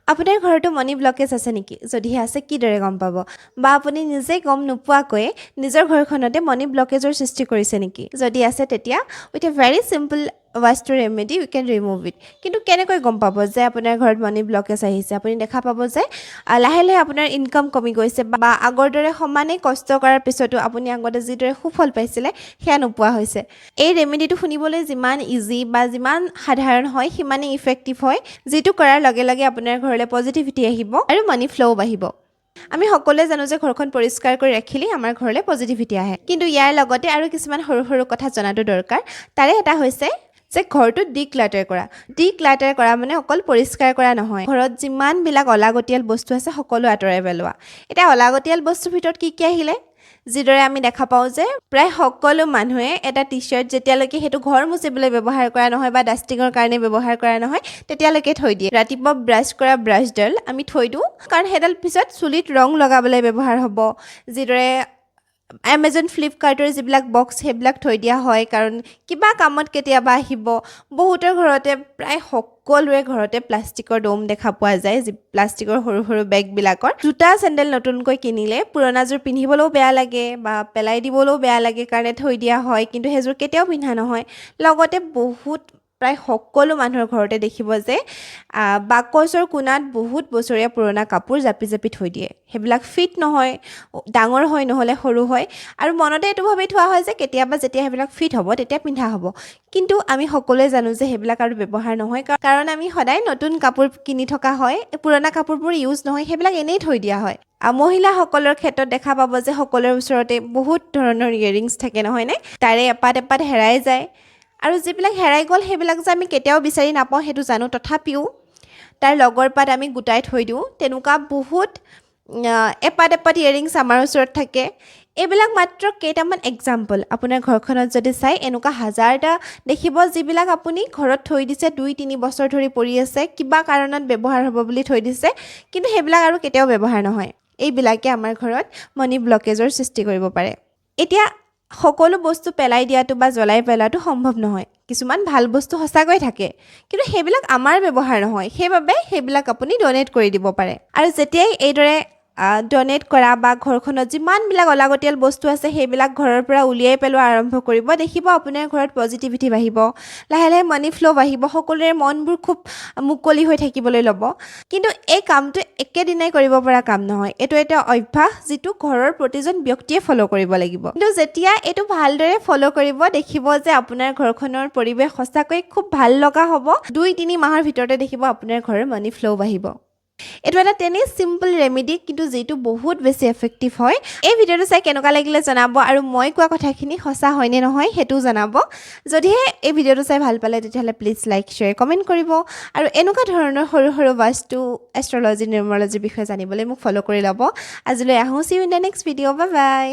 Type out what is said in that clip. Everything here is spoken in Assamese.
আপোনাৰ ঘৰতো মানি ব্লকেজ আছে নেকি? যদিহে আছে কিদৰে গম পাব? বা আপুনি নিজে গম নোপোৱাকৈ নিজৰ ঘৰখনতে মানি ব্লকেজৰ সৃষ্টি কৰিছে নেকি? যদি আছে তেতিয়া with a very simple vastu remedy we can remove it. কিন্তু কেনেকৈ গম পাব যে আপোনাৰ ঘৰত মানি ব্লকেজ আহিছে? আপুনি দেখা পাব যে লাহে লাহে আপোনাৰ ইনকাম কমি গৈছে বা আগৰ দৰে সমানে কষ্ট কৰাৰ পিছতো আপুনি আগতে যিদৰে সুফল পাইছিলে সেয়া নোপোৱা হৈছে। এই ৰেমেডিটো শুনিবলৈ যিমান ইজি বা যিমান সাধাৰণ হয় সিমানেই ইফেক্টিভ হয়, যিটো কৰাৰ লগে লগে আপোনাৰ ঘৰলৈ পজিটিভিটি আহিব আৰু মানি ফ্ল' বাঢ়িব। আমি সকলোৱে জানো যে ঘৰখন পৰিষ্কাৰ কৰি ৰাখিলেই আমাৰ ঘৰলৈ পজিটিভিটি আহে। কিন্তু ইয়াৰ লগতে আৰু কিছুমান সৰু সৰু কথা জনাটো দৰকাৰ। তাৰে এটা হৈছে যে ঘৰটো ডিক্লাটাৰ কৰা। ডিক্লাটাৰ কৰা মানে অকল পৰিষ্কাৰ কৰা নহয়, ঘৰত যিমানবিলাক অলাগতিয়াল বস্তু আছে সকলো আঁতৰাই পেলোৱা। এতিয়া অলাগতিয়াল বস্তুৰ ভিতৰত কি কি আহিলে? যিদৰে আমি দেখা পাওঁ যে প্ৰায় সকলো মানুহে এটা টি চাৰ্ট যেতিয়ালৈকে সেইটো ঘৰ মুচিবলৈ ব্যৱহাৰ কৰা নহয় বা ডাষ্টিঙৰ কাৰণে ব্যৱহাৰ কৰা নহয় তেতিয়ালৈকে থৈ দিয়ে। ৰাতিপুৱা ব্ৰাছ কৰা ব্ৰাছডাল আমি থৈ দিওঁ, কাৰণ সেইডাল পিছত চুলিত ৰং লগাবলৈ ব্যৱহাৰ হ'ব। যিদৰে এমেজন ফ্লিপকাৰ্টৰ যিবিলাক বক্স সেইবিলাক থৈ দিয়া হয়, কাৰণ কিবা কামত কেতিয়াবা আহিব। বহুতৰ ঘৰতে প্ৰায় সকলোৰে ঘৰতে প্লাষ্টিকৰ দম দেখা পোৱা যায়, যি প্লাষ্টিকৰ সৰু সৰু বেগবিলাকৰ। জোতা চেণ্ডেল নতুনকৈ কিনিলে পুৰণাযোৰ পিন্ধিবলৈও বেয়া লাগে বা পেলাই দিবলৈও বেয়া লাগে কাৰণে থৈ দিয়া হয়, কিন্তু সেইযোৰ কেতিয়াও পিন্ধা নহয়। লগতে প্ৰায় সকলো মানুহৰ ঘৰতে দেখিব যে বাকচৰ কোণাত বহুত বছৰীয়া পুৰণা কাপোৰ জাপি জাপি থৈ দিয়ে। সেইবিলাক ফিট নহয়, ডাঙৰ হয় নহ'লে সৰু হয়, আৰু মনতে এইটো ভাবি থোৱা হয় যে কেতিয়াবা যেতিয়া সেইবিলাক ফিট হ'ব তেতিয়া পিন্ধা হ'ব। কিন্তু আমি সকলোৱে জানো যে সেইবিলাক আৰু ব্যৱহাৰ নহয়, কাৰণ আমি সদায় নতুন কাপোৰ কিনি থকা হয়, পুৰণা কাপোৰবোৰ ইউজ নহয়, সেইবিলাক এনেই থৈ দিয়া হয়। মহিলাসকলৰ ক্ষেত্ৰত দেখা পাব যে সকলোৰে ওচৰতে বহুত ধৰণৰ ইয়েৰিংছ থাকে নহয়নে? তাৰে এপাত এপাত হেৰাই যায়, আৰু যিবিলাক হেৰাই গ'ল সেইবিলাক যে আমি কেতিয়াও বিচাৰি নাপাওঁ সেইটো জানো, তথাপিও তাৰ লগৰ পাত আমি গোটাই থৈ দিওঁ। তেনেকুৱা বহুত এপাত এপাত ইয়েৰিংছ আমাৰ ওচৰত থাকে। এইবিলাক মাত্ৰ কেইটামান এক্সাম্পল। আপোনাৰ ঘৰখনত যদি চাই এনেকুৱা হাজাৰটা দেখিব যিবিলাক আপুনি ঘৰত থৈ দিছে 2-3 বছৰ ধৰি পৰি আছে, কিবা কাৰণত ব্যৱহাৰ হ'ব বুলি থৈ দিছে, কিন্তু সেইবিলাক আৰু কেতিয়াও ব্যৱহাৰ নহয়। এইবিলাকে আমাৰ ঘৰত মানি ব্লকেজৰ সৃষ্টি কৰিব পাৰে। এতিয়া সকলো বস্তু পেলাই দিয়াটো বা জ্বলাই পেলোৱাটো সম্ভৱ নহয়। কিছুমান ভাল বস্তু সঁচাকৈ থাকে, কিন্তু সেইবিলাক আমাৰ ব্যৱহাৰ নহয়, সেইবাবে সেইবিলাক আপুনি ডনেট কৰি দিব পাৰে। আৰু যেতিয়াই এইদৰে ডনেট কৰা বা ঘৰখনত যিমানবিলাক অলাগতিয়াল বস্তু আছে সেইবিলাক ঘৰৰ পৰা উলিয়াই পেলোৱা আৰম্ভ কৰিব, দেখিব আপোনাৰ ঘৰত পজিটিভিটি বাঢ়িব, লাহে লাহে মানি ফ্ল' বাঢ়িব, সকলোৰে মনবোৰ খুব মুকলি হৈ থাকিবলৈ ল'ব। কিন্তু এই কামটো একেদিনাই কৰিব পৰা কাম নহয়, এইটো এটা অভ্যাস যিটো ঘৰৰ প্ৰতিজন ব্যক্তিয়ে ফ'ল' কৰিব লাগিব। কিন্তু যেতিয়া এইটো ভালদৰে ফ'ল' কৰিব, দেখিব যে আপোনাৰ ঘৰখনৰ পৰিৱেশ সঁচাকৈ খুব ভাল লগা হ'ব। 2-3 মাহৰ ভিতৰতে দেখিব আপোনাৰ ঘৰৰ মানি ফ্ল' বাঢ়িব। এইটো এটা তেনেই চিম্পল ৰেমেডি, কিন্তু যিটো বহুত বেছি এফেক্টিভ হয়। এই ভিডিঅ'টো চাই কেনেকুৱা লাগিলে জনাব, আৰু মই কোৱা কথাখিনি সঁচা হয়নে নহয় সেইটোও জনাব। যদিহে এই ভিডিঅ'টো চাই ভাল পালে তেতিয়াহ'লে প্লিজ লাইক, শ্বেয়াৰ, কমেণ্ট কৰিব, আৰু এনেকুৱা ধৰণৰ সৰু সৰু বাস্তু, এষ্ট্ৰলজি, নিউমৰলজিৰ বিষয়ে জানিবলৈ মোক ফ'ল' কৰি ল'ব। আজিলৈ আহোঁ, see you in the next video', bye by.